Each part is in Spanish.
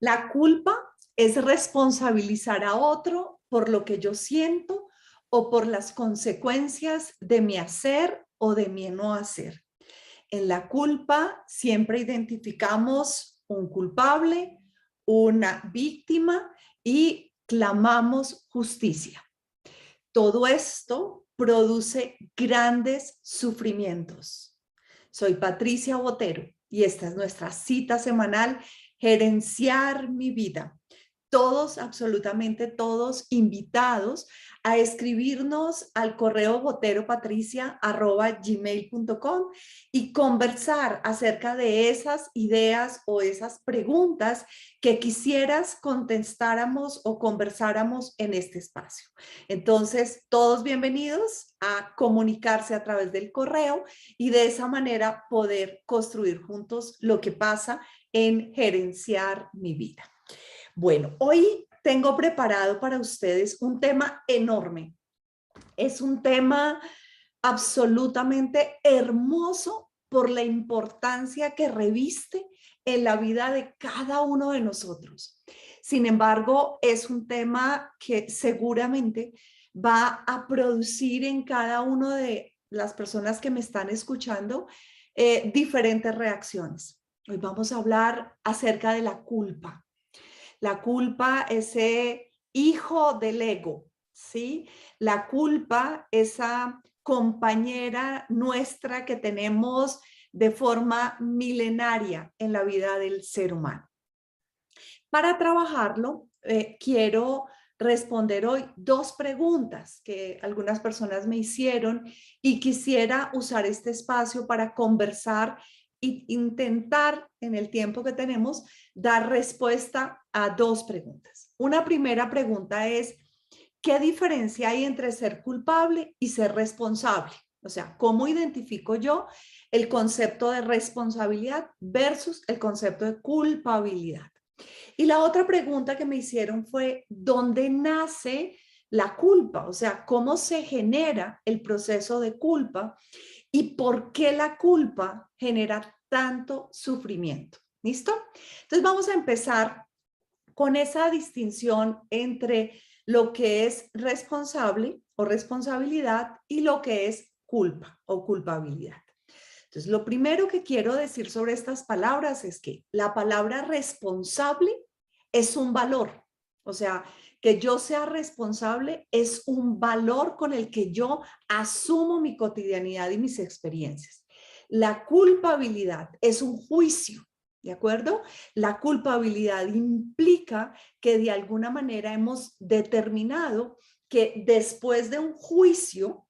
La culpa es responsabilizar a otro por lo que yo siento o por las consecuencias de mi hacer o de mi no hacer. En la culpa siempre identificamos un culpable, una víctima y clamamos justicia. Todo esto produce grandes sufrimientos. Soy Patricia Botero y esta es nuestra cita semanal, Gerenciar mi vida. Todos, absolutamente todos, invitados a escribirnos al correo boteropatricia@gmail.com y conversar acerca de esas ideas o esas preguntas que quisieras contestáramos o conversáramos en este espacio. Entonces, todos bienvenidos a comunicarse a través del correo y de esa manera poder construir juntos lo que pasa en Gerenciar mi vida. Bueno, hoy tengo preparado para ustedes un tema enorme. Es un tema absolutamente hermoso por la importancia que reviste en la vida de cada uno de nosotros. Sin embargo, es un tema que seguramente va a producir en cada uno de las personas que me están escuchando diferentes reacciones. Hoy vamos a hablar acerca de la culpa. La culpa, ese hijo del ego, ¿sí? La culpa, esa compañera nuestra que tenemos de forma milenaria en la vida del ser humano. Para trabajarlo, quiero responder hoy dos preguntas que algunas personas me hicieron y quisiera usar este espacio para conversar e intentar en el tiempo que tenemos dar respuesta a dos preguntas. Una primera pregunta es, ¿qué diferencia hay entre ser culpable y ser responsable? O sea, ¿cómo identifico yo el concepto de responsabilidad versus el concepto de culpabilidad? Y la otra pregunta que me hicieron fue, ¿dónde nace la culpa? O sea, ¿cómo se genera el proceso de culpa y por qué la culpa genera tanto sufrimiento? ¿Listo? Entonces vamos a empezar con esa distinción entre lo que es responsable o responsabilidad y lo que es culpa o culpabilidad. Entonces, lo primero que quiero decir sobre estas palabras es que la palabra responsable es un valor. O sea, que yo sea responsable es un valor con el que yo asumo mi cotidianidad y mis experiencias. La culpabilidad es un juicio, ¿de acuerdo? La culpabilidad implica que de alguna manera hemos determinado que después de un juicio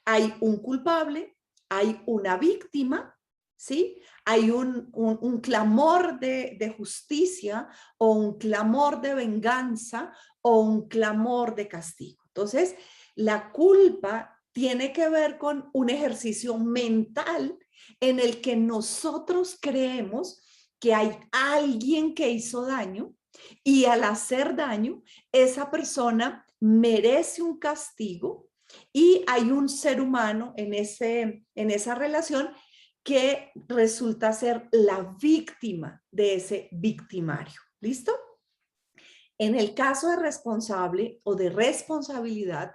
hay un culpable, hay una víctima, ¿sí? Hay un clamor de justicia o un clamor de venganza o un clamor de castigo. Entonces, la culpa tiene que ver con un ejercicio mental en el que nosotros creemos que hay alguien que hizo daño y al hacer daño, esa persona merece un castigo y hay un ser humano en esa relación que resulta ser la víctima de ese victimario. ¿Listo? En el caso de responsable o de responsabilidad,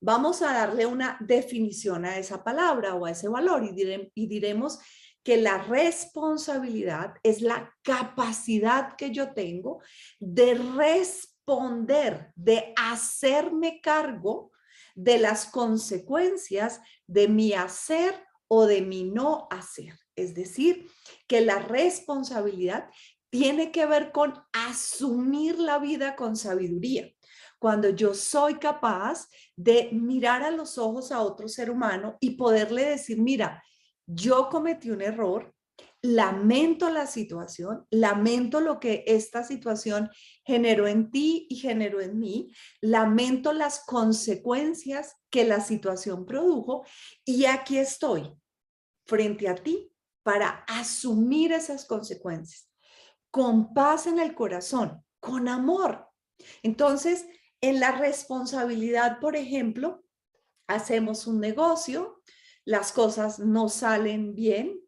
vamos a darle una definición a esa palabra o a ese valor y diremos que la responsabilidad es la capacidad que yo tengo de responder, de hacerme cargo de las consecuencias de mi hacer o de mi no hacer. Es decir, que la responsabilidad tiene que ver con asumir la vida con sabiduría. Cuando yo soy capaz de mirar a los ojos a otro ser humano y poderle decir, mira, yo cometí un error, lamento la situación, lamento lo que esta situación generó en ti y generó en mí, lamento las consecuencias que la situación produjo y aquí estoy frente a ti para asumir esas consecuencias con paz en el corazón, con amor. Entonces, en la responsabilidad, por ejemplo, hacemos un negocio, las cosas no salen bien,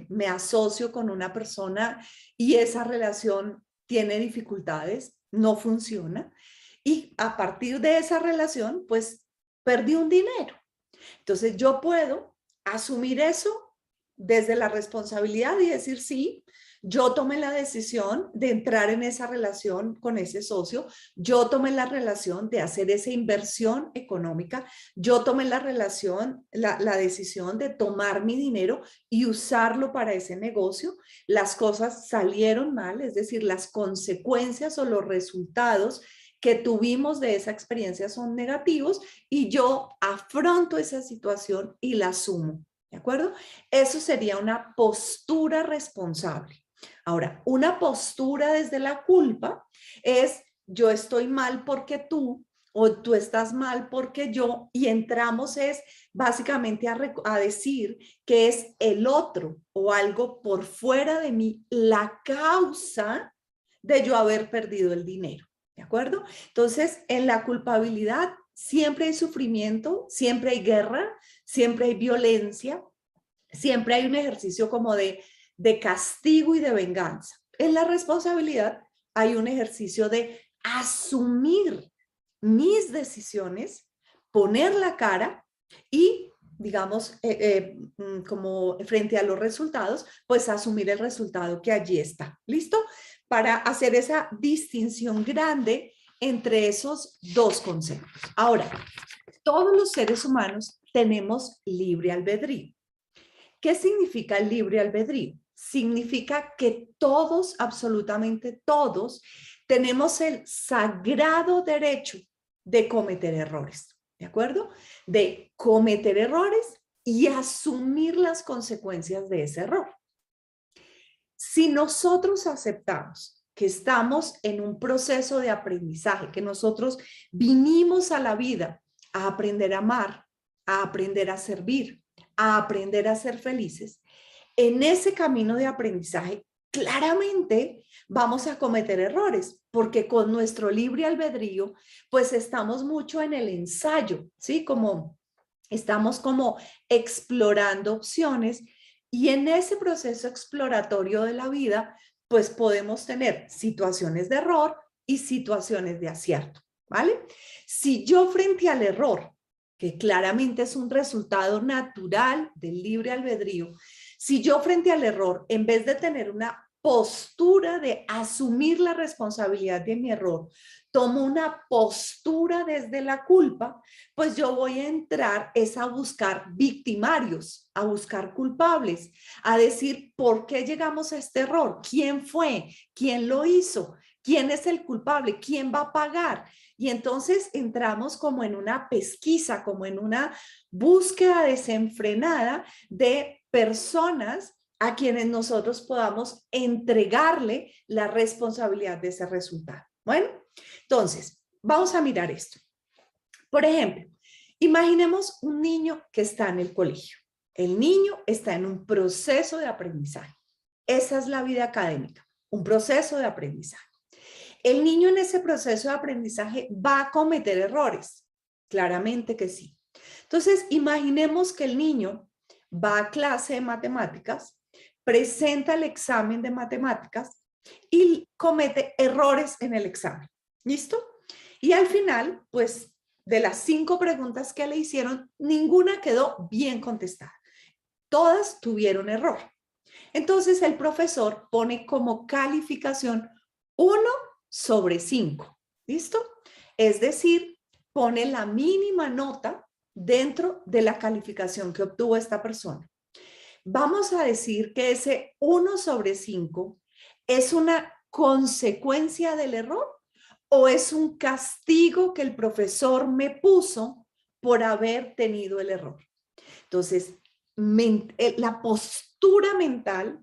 me asocio con una persona y esa relación tiene dificultades, no funciona. Y a partir de esa relación, pues perdí un dinero. Entonces yo puedo asumir eso desde la responsabilidad y decir, sí, yo tomé la decisión de entrar en esa relación con ese socio, yo tomé la relación de hacer esa inversión económica, yo tomé la decisión de tomar mi dinero y usarlo para ese negocio. Las cosas salieron mal, es decir, las consecuencias o los resultados que tuvimos de esa experiencia son negativos y yo afronto esa situación y la asumo, ¿de acuerdo? Eso sería una postura responsable. Ahora, una postura desde la culpa es yo estoy mal porque tú o tú estás mal porque yo, y entramos es básicamente a decir que es el otro o algo por fuera de mí la causa de yo haber perdido el dinero. ¿De acuerdo? Entonces, en la culpabilidad siempre hay sufrimiento, siempre hay guerra, siempre hay violencia, siempre hay un ejercicio como de castigo y de venganza. En la responsabilidad hay un ejercicio de asumir mis decisiones, poner la cara y, digamos, como frente a los resultados, pues asumir el resultado que allí está. ¿Listo? Para hacer esa distinción grande entre esos dos conceptos. Ahora, todos los seres humanos tenemos libre albedrío. ¿Qué significa el libre albedrío? Significa que todos, absolutamente todos, tenemos el sagrado derecho de cometer errores, ¿de acuerdo? De cometer errores y asumir las consecuencias de ese error. Si nosotros aceptamos que estamos en un proceso de aprendizaje, que nosotros vinimos a la vida a aprender a amar, a aprender a servir, a aprender a ser felices, en ese camino de aprendizaje claramente vamos a cometer errores, porque con nuestro libre albedrío, pues estamos mucho en el ensayo, ¿sí? Como estamos como explorando opciones y en ese proceso exploratorio de la vida, pues podemos tener situaciones de error y situaciones de acierto, ¿vale? Si yo frente al error, que claramente es un resultado natural del libre albedrío, si yo frente al error, en vez de tener una postura de asumir la responsabilidad de mi error, tomo una postura desde la culpa, pues yo voy a entrar es a buscar victimarios, a buscar culpables, a decir por qué llegamos a este error, quién fue, quién lo hizo, quién es el culpable, quién va a pagar. Y entonces entramos como en una pesquisa, como en una búsqueda desenfrenada de personas a quienes nosotros podamos entregarle la responsabilidad de ese resultado. Bueno, entonces, vamos a mirar esto. Por ejemplo, imaginemos un niño que está en el colegio. El niño está en un proceso de aprendizaje. Esa es la vida académica, un proceso de aprendizaje. El niño en ese proceso de aprendizaje va a cometer errores. Claramente que sí. Entonces, imaginemos que el niño va a clase de matemáticas, presenta el examen de matemáticas y comete errores en el examen. ¿Listo? Y al final, pues, de las 5 preguntas que le hicieron, ninguna quedó bien contestada. Todas tuvieron error. Entonces, el profesor pone como calificación 1/5. ¿Listo? Es decir, pone la mínima nota dentro de la calificación que obtuvo esta persona. Vamos a decir que ese 1/5 es una consecuencia del error o es un castigo que el profesor me puso por haber tenido el error. Entonces, la postura mental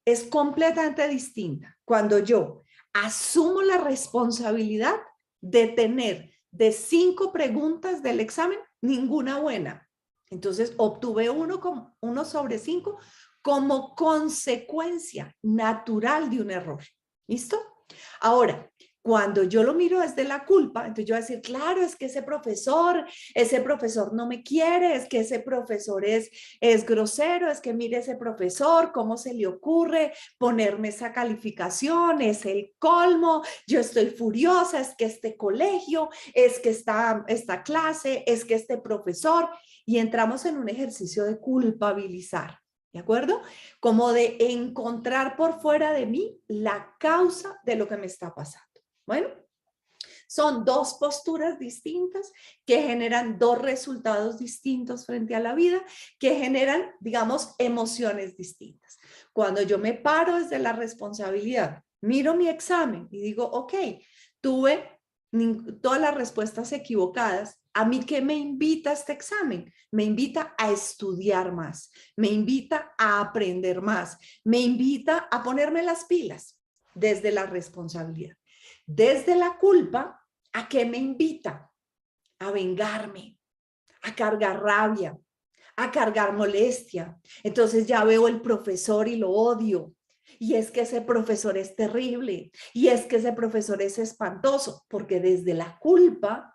es completamente distinta cuando yo asumo la responsabilidad de tener de 5 preguntas del examen, ninguna buena. Entonces, obtuve 1/5 como consecuencia natural de un error. ¿Listo? Ahora, Cuando yo lo miro desde la culpa, entonces yo voy a decir, claro, es que ese profesor no me quiere, es que ese profesor es grosero, es que mire ese profesor, ¿cómo se le ocurre ponerme esa calificación? Es el colmo, yo estoy furiosa, es que este colegio, es que esta clase, es que este profesor, y entramos en un ejercicio de culpabilizar. ¿De acuerdo? Como de encontrar por fuera de mí la causa de lo que me está pasando. Bueno, son dos posturas distintas que generan dos resultados distintos frente a la vida, que generan, digamos, emociones distintas. Cuando yo me paro desde la responsabilidad, miro mi examen y digo, ok, tuve todas las respuestas equivocadas. ¿A mí qué me invita este examen? Me invita a estudiar más, me invita a aprender más, me invita a ponerme las pilas desde la responsabilidad. Desde la culpa, ¿a qué me invita? A vengarme, a cargar rabia, a cargar molestia. Entonces ya veo el profesor y lo odio. Y es que ese profesor es terrible. Y es que ese profesor es espantoso. Porque desde la culpa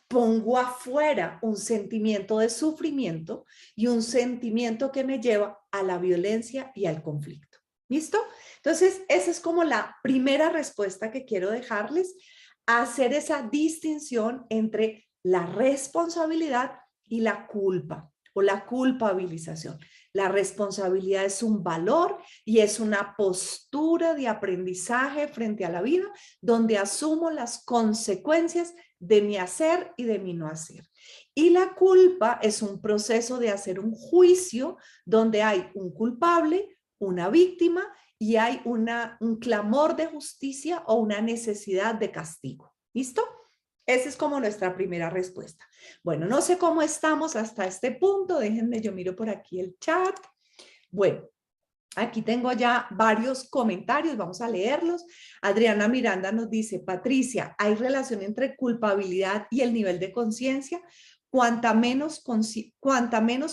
pongo afuera un sentimiento de sufrimiento y un sentimiento que me lleva a la violencia y al conflicto. ¿Listo? Entonces, esa es como la primera respuesta que quiero dejarles, hacer esa distinción entre la responsabilidad y la culpa o la culpabilización. La responsabilidad es un valor y es una postura de aprendizaje frente a la vida donde asumo las consecuencias de mi hacer y de mi no hacer. Y la culpa es un proceso de hacer un juicio donde hay un culpable, una víctima y hay un clamor de justicia o una necesidad de castigo. ¿Listo? Esa es como nuestra primera respuesta. Bueno, no sé cómo estamos hasta este punto. Déjenme, yo miro por aquí el chat. Bueno, aquí tengo ya varios comentarios, vamos a leerlos. Adriana Miranda nos dice, Patricia, ¿hay relación entre culpabilidad y el nivel de conciencia? Cuanta menos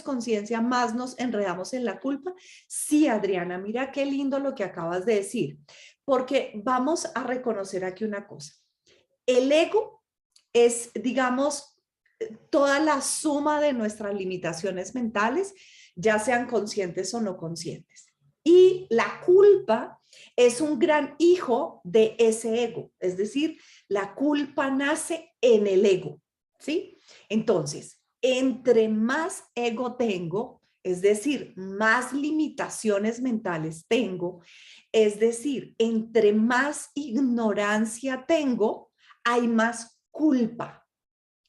conciencia, más nos enredamos en la culpa. Sí, Adriana, mira qué lindo lo que acabas de decir, porque vamos a reconocer aquí una cosa. El ego es, digamos, toda la suma de nuestras limitaciones mentales, ya sean conscientes o no conscientes. Y la culpa es un gran hijo de ese ego, es decir, la culpa nace en el ego, ¿sí? Entonces, entre más ego tengo, es decir, más limitaciones mentales tengo, es decir, entre más ignorancia tengo, hay más culpa.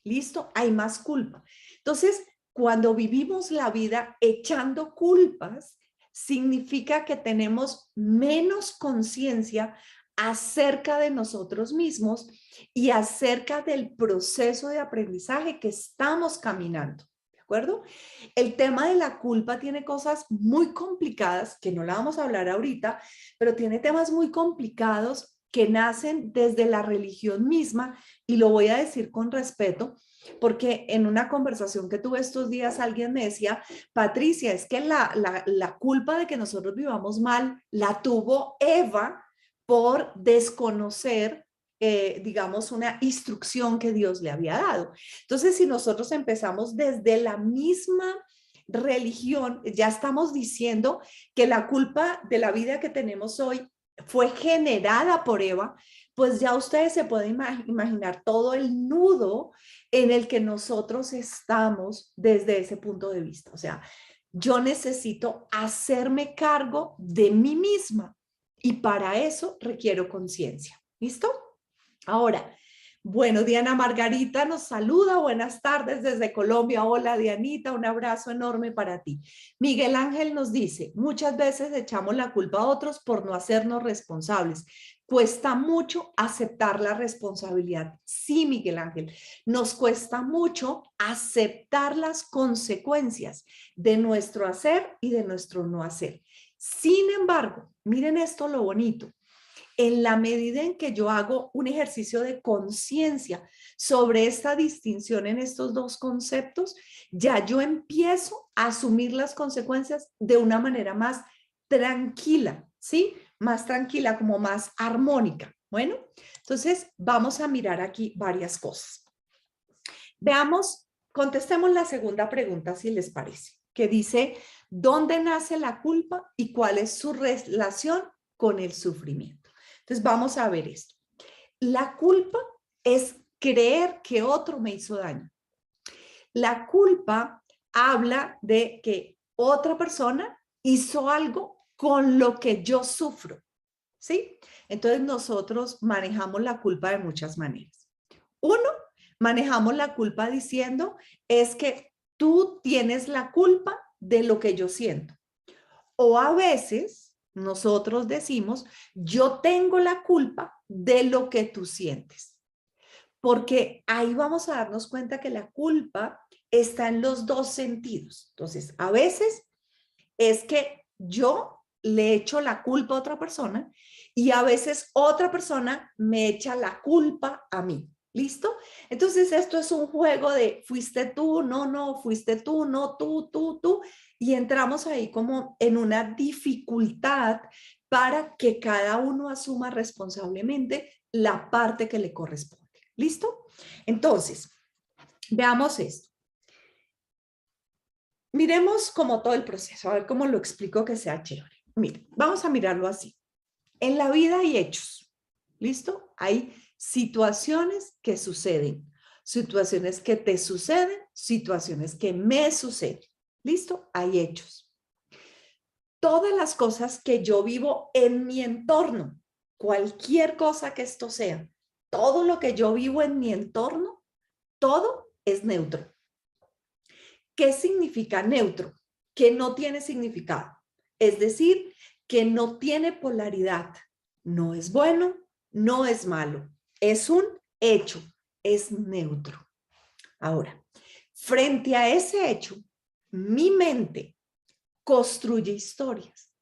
¿Listo? Hay más culpa. Entonces, cuando vivimos la vida echando culpas, significa que tenemos menos conciencia acerca de nosotros mismos y acerca del proceso de aprendizaje que estamos caminando. ¿De acuerdo? El tema de la culpa tiene cosas muy complicadas, que no la vamos a hablar ahorita, pero tiene temas muy complicados que nacen desde la religión misma, y lo voy a decir con respeto, porque en una conversación que tuve estos días alguien me decía, Patricia, es que la culpa de que nosotros vivamos mal la tuvo Eva por desconocer, digamos, una instrucción que Dios le había dado. Entonces, si nosotros empezamos desde la misma religión, ya estamos diciendo que la culpa de la vida que tenemos hoy fue generada por Eva, pues ya ustedes se pueden imaginar todo el nudo en el que nosotros estamos desde ese punto de vista. O sea, yo necesito hacerme cargo de mí misma y para eso requiero conciencia. ¿Listo? Ahora, bueno, Diana Margarita nos saluda. Buenas tardes desde Colombia. Hola, Dianita, un abrazo enorme para ti. Miguel Ángel nos dice, muchas veces echamos la culpa a otros por no hacernos responsables. Cuesta mucho aceptar la responsabilidad. Sí, Miguel Ángel, nos cuesta mucho aceptar las consecuencias de nuestro hacer y de nuestro no hacer. Sin embargo, miren esto lo bonito. En la medida en que yo hago un ejercicio de conciencia sobre esta distinción en estos dos conceptos, ya yo empiezo a asumir las consecuencias de una manera más tranquila, ¿sí? Más tranquila, como más armónica. Bueno, entonces vamos a mirar aquí varias cosas. Veamos, contestemos la segunda pregunta si les parece, que dice, ¿dónde nace la culpa y cuál es su relación con el sufrimiento? Entonces vamos a ver esto. La culpa es creer que otro me hizo daño. La culpa habla de que otra persona hizo algo con lo que yo sufro, ¿sí? Entonces nosotros manejamos la culpa de muchas maneras. Uno, manejamos la culpa diciendo es que tú tienes la culpa de lo que yo siento. O a veces nosotros decimos yo tengo la culpa de lo que tú sientes. Porque ahí vamos a darnos cuenta que la culpa está en los dos sentidos. Entonces, a veces es que yo le echo la culpa a otra persona y a veces otra persona me echa la culpa a mí. ¿Listo? Entonces esto es un juego de fuiste tú, no, fuiste tú, no, tú. Y entramos ahí como en una dificultad para que cada uno asuma responsablemente la parte que le corresponde. ¿Listo? Entonces, veamos esto. Miremos como todo el proceso, a ver cómo lo explico que sea chévere. Mire, vamos a mirarlo así. En la vida hay hechos, ¿listo? Hay situaciones que suceden, situaciones que te suceden, situaciones que me suceden, ¿listo? Hay hechos. Todas las cosas que yo vivo en mi entorno, cualquier cosa que esto sea, todo lo que yo vivo en mi entorno, todo es neutro. ¿Qué significa neutro? Que no tiene significado. Es decir, que no tiene polaridad. No es bueno, no es malo. Es un hecho, es neutro. Ahora, frente a ese hecho, mi mente construye historias.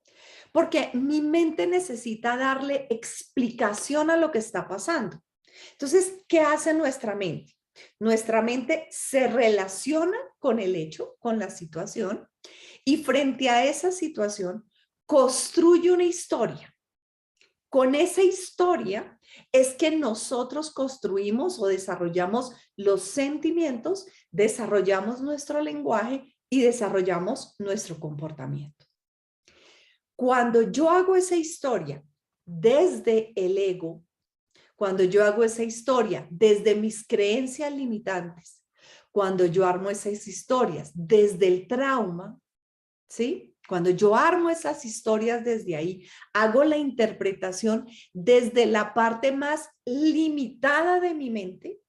Porque mi mente necesita darle explicación a lo que está pasando. Entonces, ¿qué hace nuestra mente? Nuestra mente se relaciona con el hecho, con la situación, y frente a esa situación construye una historia. Con esa historia es que nosotros construimos o desarrollamos los sentimientos, desarrollamos nuestro lenguaje y desarrollamos nuestro comportamiento. Cuando yo hago esa historia desde el ego, cuando yo hago esa historia desde mis creencias limitantes, cuando yo armo esas historias desde el trauma, ¿sí? Cuando yo armo esas historias desde ahí, hago la interpretación desde la parte más limitada de mi mente,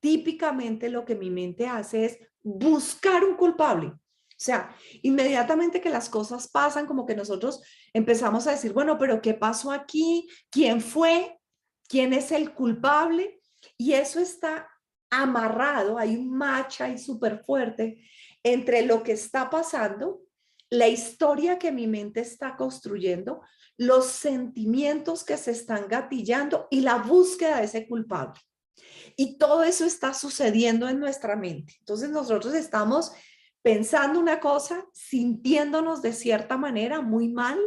típicamente lo que mi mente hace es buscar un culpable. O sea, inmediatamente que las cosas pasan, como que nosotros empezamos a decir, bueno, pero ¿qué pasó aquí? ¿Quién fue? ¿Quién es el culpable? Y eso está amarrado, hay un match ahí súper fuerte entre lo que está pasando, la historia que mi mente está construyendo, los sentimientos que se están gatillando y la búsqueda de ese culpable. Y todo eso está sucediendo en nuestra mente. Entonces nosotros estamos pensando una cosa, sintiéndonos de cierta manera muy mal,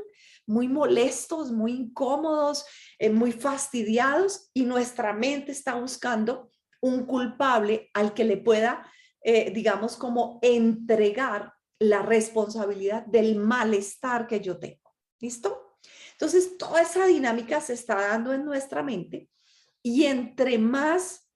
muy molestos, muy incómodos, muy fastidiados, y nuestra mente está buscando un culpable al que le pueda, digamos, como entregar la responsabilidad del malestar que yo tengo. ¿Listo? Entonces, toda esa dinámica se está dando en nuestra mente, y entre más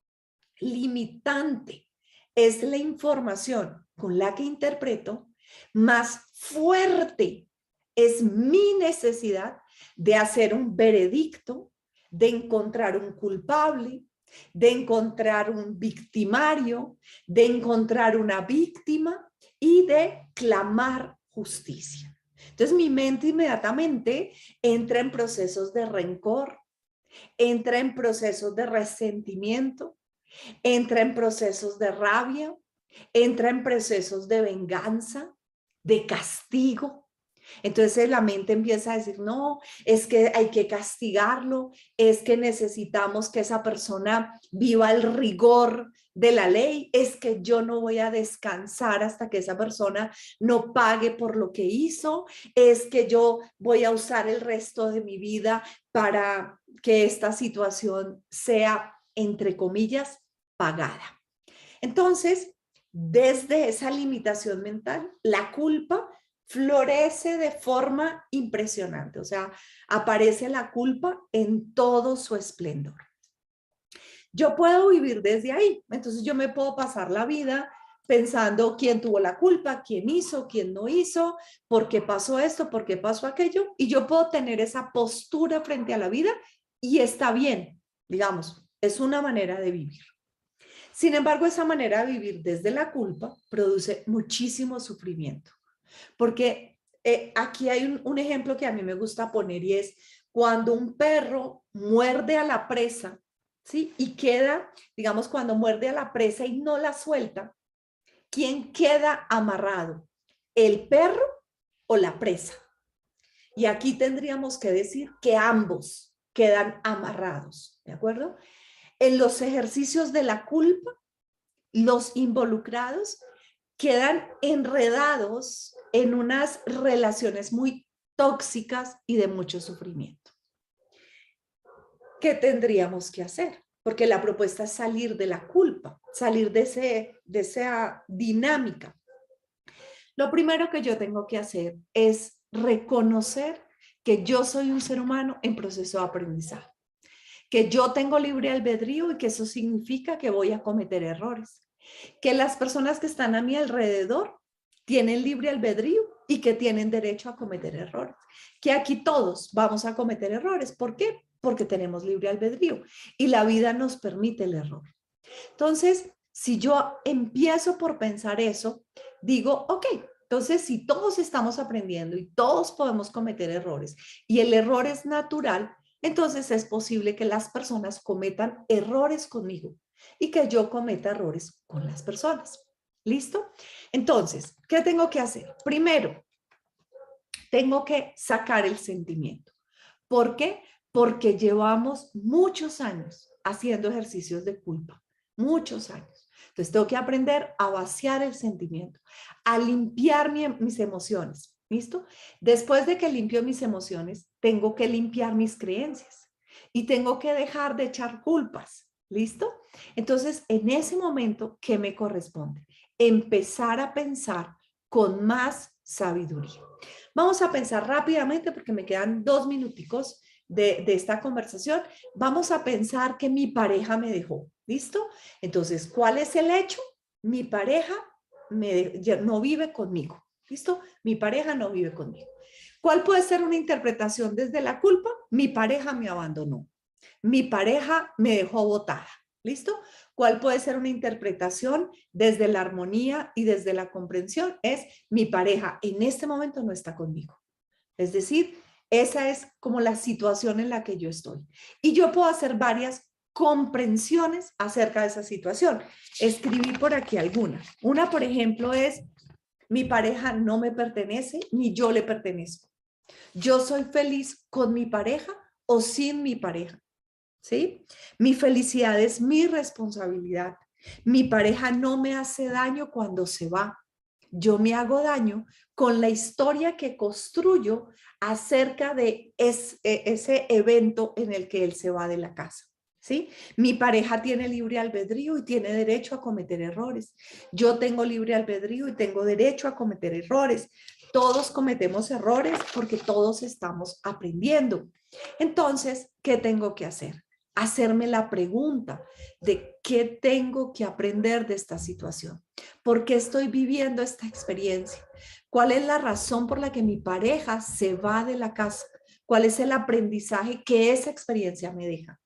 limitante es la información con la que interpreto, más fuerte es mi necesidad de hacer un veredicto, de encontrar un culpable, de encontrar un victimario, de encontrar una víctima y de clamar justicia. Entonces mi mente inmediatamente entra en procesos de rencor, entra en procesos de resentimiento, entra en procesos de rabia, entra en procesos de venganza, de castigo. Entonces la mente empieza a decir, no, es que hay que castigarlo, es que necesitamos que esa persona viva el rigor de la ley, es que yo no voy a descansar hasta que esa persona no pague por lo que hizo, es que yo voy a usar el resto de mi vida para que esta situación sea, entre comillas, pagada. Entonces, desde esa limitación mental, la culpa florece de forma impresionante, o sea, aparece la culpa en todo su esplendor. Yo puedo vivir desde ahí, entonces yo me puedo pasar la vida pensando quién tuvo la culpa, quién hizo, quién no hizo, por qué pasó esto, por qué pasó aquello, y yo puedo tener esa postura frente a la vida y está bien, digamos, es una manera de vivir. Sin embargo, esa manera de vivir desde la culpa produce muchísimo sufrimiento, porque aquí hay un ejemplo que a mí me gusta poner y es cuando un perro muerde a la presa, ¿sí? Y queda, digamos, cuando muerde a la presa y no la suelta, ¿quién queda amarrado? ¿El perro o la presa? Y aquí tendríamos que decir que ambos quedan amarrados, ¿de acuerdo? En los ejercicios de la culpa, los involucrados quedan enredados en unas relaciones muy tóxicas y de mucho sufrimiento. ¿Qué tendríamos que hacer? Porque la propuesta es salir de la culpa, salir de esa dinámica. Lo primero que yo tengo que hacer es reconocer que yo soy un ser humano en proceso de aprendizaje, que yo tengo libre albedrío y que eso significa que voy a cometer errores, que las personas que están a mi alrededor tienen libre albedrío y que tienen derecho a cometer errores, que aquí todos vamos a cometer errores. ¿Por qué? Porque tenemos libre albedrío y la vida nos permite el error. Entonces, si yo empiezo por pensar eso, digo, ok, entonces si todos estamos aprendiendo y todos podemos cometer errores y el error es natural, entonces es posible que las personas cometan errores conmigo y que yo cometa errores con las personas. ¿Listo? Entonces, ¿qué tengo que hacer? Primero, tengo que sacar el sentimiento. ¿Por qué? Porque llevamos muchos años haciendo ejercicios de culpa, muchos años. Entonces tengo que aprender a vaciar el sentimiento, a limpiar mis emociones. ¿Listo? Después de que limpio mis emociones, tengo que limpiar mis creencias y tengo que dejar de echar culpas. ¿Listo? Entonces, en ese momento, ¿qué me corresponde? Empezar a pensar con más sabiduría. Vamos a pensar rápidamente porque me quedan 2 minuticos de esta conversación. Vamos a pensar que mi pareja me dejó. ¿Listo? Entonces, ¿cuál es el hecho? Mi pareja no vive conmigo. ¿Listo? Mi pareja no vive conmigo. ¿Cuál puede ser una interpretación desde la culpa? Mi pareja me abandonó. Mi pareja me dejó botada. ¿Listo? ¿Cuál puede ser una interpretación desde la armonía y desde la comprensión? Es mi pareja en este momento no está conmigo. Es decir, esa es como la situación en la que yo estoy. Y yo puedo hacer varias comprensiones acerca de esa situación. Escribí por aquí algunas. Una, por ejemplo, es mi pareja no me pertenece ni yo le pertenezco. Yo soy feliz con mi pareja o sin mi pareja. ¿Sí? Mi felicidad es mi responsabilidad. Mi pareja no me hace daño cuando se va. Yo me hago daño con la historia que construyo acerca de ese evento en el que él se va de la casa. ¿Sí? Mi pareja tiene libre albedrío y tiene derecho a cometer errores. Yo tengo libre albedrío y tengo derecho a cometer errores. Todos cometemos errores porque todos estamos aprendiendo. Entonces, ¿qué tengo que hacer? Hacerme la pregunta de qué tengo que aprender de esta situación. ¿Por qué estoy viviendo esta experiencia? ¿Cuál es la razón por la que mi pareja se va de la casa? ¿Cuál es el aprendizaje que esa experiencia me deja?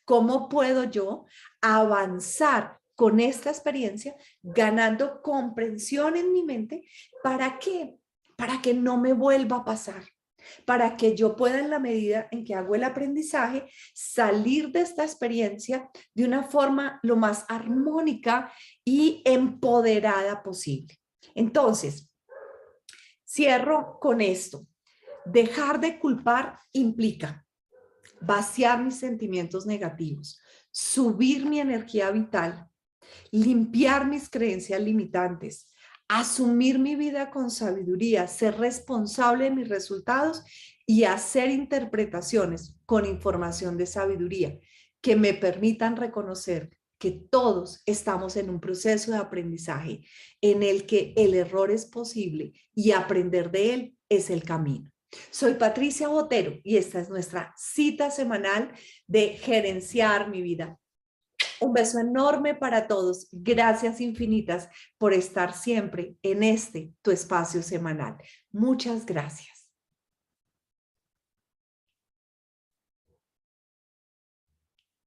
¿Cómo puedo yo avanzar con esta experiencia ganando comprensión en mi mente? ¿Para qué? Para que no me vuelva a pasar, para que yo pueda, en la medida en que hago el aprendizaje, salir de esta experiencia de una forma lo más armónica y empoderada posible. Entonces, cierro con esto. Dejar de culpar implica vaciar mis sentimientos negativos, subir mi energía vital, limpiar mis creencias limitantes, asumir mi vida con sabiduría, ser responsable de mis resultados y hacer interpretaciones con información de sabiduría que me permitan reconocer que todos estamos en un proceso de aprendizaje en el que el error es posible y aprender de él es el camino. Soy Patricia Botero y esta es nuestra cita semanal de gerenciar mi vida. Un beso enorme para todos. Gracias infinitas por estar siempre en este, tu espacio semanal. Muchas gracias.